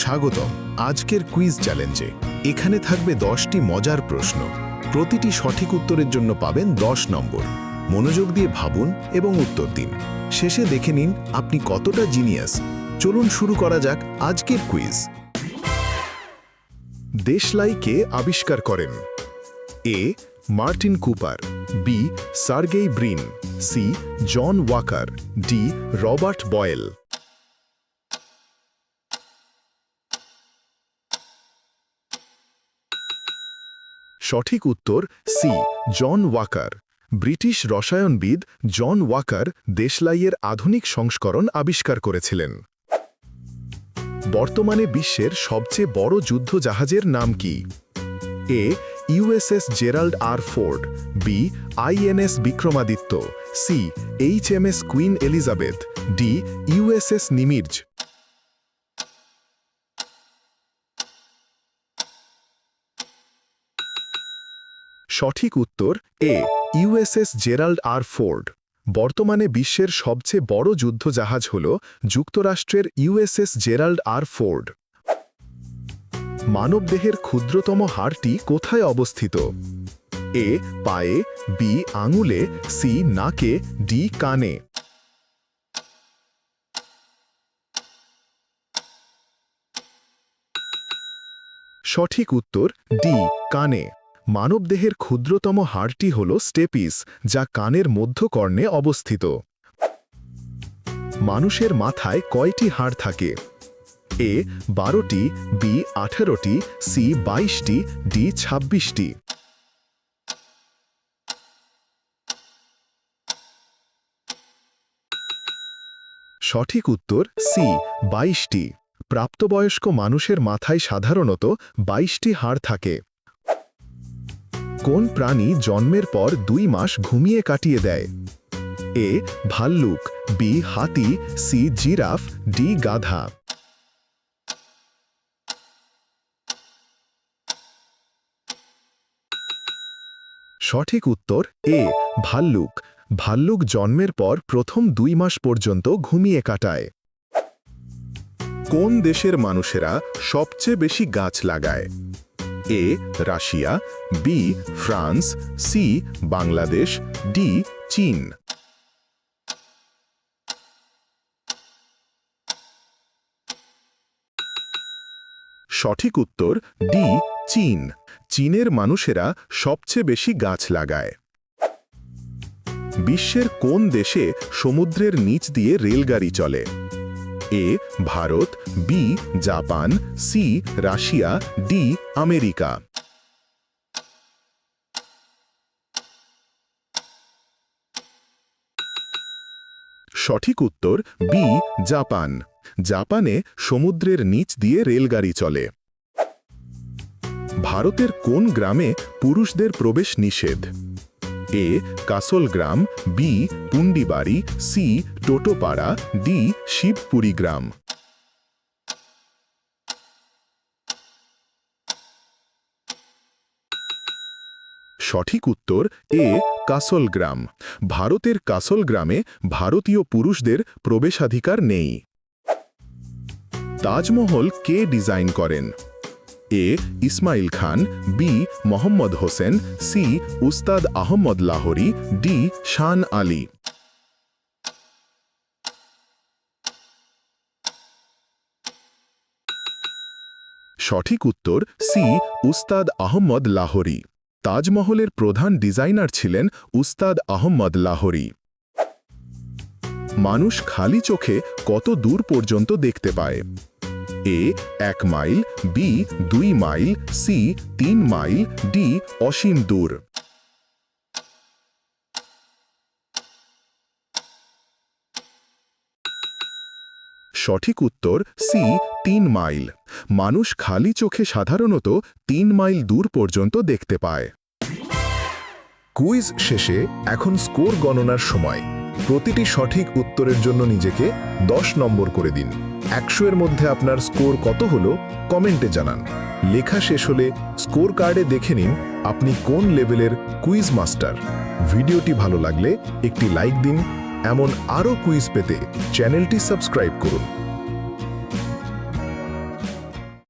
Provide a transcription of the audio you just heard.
স্বাগতম আজকের কুইজ চ্যালেঞ্জে। এখানে থাকবে 10টি মজার প্রশ্ন। প্রতিটি সঠিক উত্তরের জন্য পাবেন 10 নম্বর। মনোযোগ দিয়ে ভাবুন এবং উত্তর দিন। শেষে দেখে নিন আপনি কতটা জিনিয়াস। চলুন শুরু করা যাক আজকের কুইজ। দেশলাই কে আবিষ্কার করেন? A. Martin Cooper, B. Sergey Brin, C. John Walker, D. Robert Boyle. সঠিক উত্তর সি. John Walker. ব্রিটিশ রসায়নবিদ জন ওয়াকার দেশলাইয়ের আধুনিক সংস্করণ আবিষ্কার করেছিলেন। বর্তমানে বিশ্বের সবচেয়ে বড় যুদ্ধ জাহাজের নাম কি? A. USS Gerald R Ford, B. INS Vikramaditya, C. HMS Queen Elizabeth, D. USS Nimitz. সঠিক উত্তর A. USS Gerald R Ford. বর্তমানে বিশ্বের সবচেয়ে বড় যুদ্ধজাহাজ হল যুক্তরাষ্ট্রের ইউএসএস জেরাল্ড আর ফোর্ড। মানবদেহের ক্ষুদ্রতম হাড়টি কোথায় অবস্থিত? এ. পায়ে, বি. আঙুলে, সি. নাকে, ডি. কানে। সঠিক উত্তর ডি. কানে। মানবদেহের ক্ষুদ্রতম হাড়টি হল স্টেপিস, যা কানের মধ্যকর্ণে অবস্থিত। মানুষের মাথায় কয়টি হাড় থাকে? এ. 12টি, বি. 18টি, সি. 22টি, ডি. 26টি। সঠিক উত্তর সি. 22টি। প্রাপ্তবয়স্ক মানুষের মাথায় সাধারণত 22টি হাড় থাকে। কোন প্রাণী জন্মের পর 2 মাস ঘুমিয়ে কাটিয়ে দেয়? এ. ভাল্লুক, বি. হাতি, সি. Giraffe, D. গাধা। সঠিক উত্তর এ. ভাল্লুক। ভাল্লুক জন্মের পর প্রথম 2 মাস পর্যন্ত ঘুমিয়ে কাটায়। কোন দেশের মানুষেরা সবচেয়ে বেশি গাছ লাগায়? A. Russia, B. France, C. Bangladesh, D. চীন। সঠিক উত্তর ডি. চীন। চীনের মানুষেরা সবচেয়ে বেশি গাছ লাগায়। বিশ্বের কোন দেশে সমুদ্রের নিচ দিয়ে রেলগাড়ি চলে? A. Bharat, B. Japan, C. Russia, D. America. সঠিক উত্তর বি. জাপান। জাপানে সমুদ্রের নিচ দিয়ে রেলগাড়ি চলে। ভারতের কোন গ্রামে পুরুষদের প্রবেশ নিষেধ? A. Kasalgram, B. Pundibari, C. Totopara, D. Shivpuri গ্রাম। সঠিক উত্তর এ. কাসলগ্রাম। ভারতের কাসলগ্রামে ভারতীয় পুরুষদের প্রবেশাধিকার নেই। তাজমহল কে ডিজাইন করেন? এ. ইসমাইল খান, বি. মোহাম্মদ হোসেন, সি. উস্তাদ আহমদ লাহোরী, ডি. শান আলী। সঠিক উত্তর সি. উস্তাদ আহমদ লাহোরী। তাজমহলের প্রধান ডিজাইনার ছিলেন উস্তাদ আহমদ লাহোরী। মানুষ খালি চোখে কত দূর পর্যন্ত দেখতে পায়? A. 1 mile, B. 2 mile, C. 3 mile, D. অসীম দূর। সঠিক উত্তর সি. 3 মাইল। মানুষ খালি চোখে সাধারণত 3 মাইল দূর পর্যন্ত দেখতে পায়। কুইজ শেষে এখন স্কোর গণনার সময়। প্রতিটি সঠিক উত্তরের জন্য নিজেকে 10 নম্বর করে দিন। 100 এর মধ্যে আপনার স্কোর কত হলো কমেন্টে জানান। লেখা শেষ হলে স্কোর কার্ডে দেখে নিন আপনি কোন লেভেলের কুইজ মাস্টার। ভিডিওটি ভালো লাগলে একটি লাইক দিন। এমন আরও কুইজ পেতে চ্যানেলটি সাবস্ক্রাইব করুন।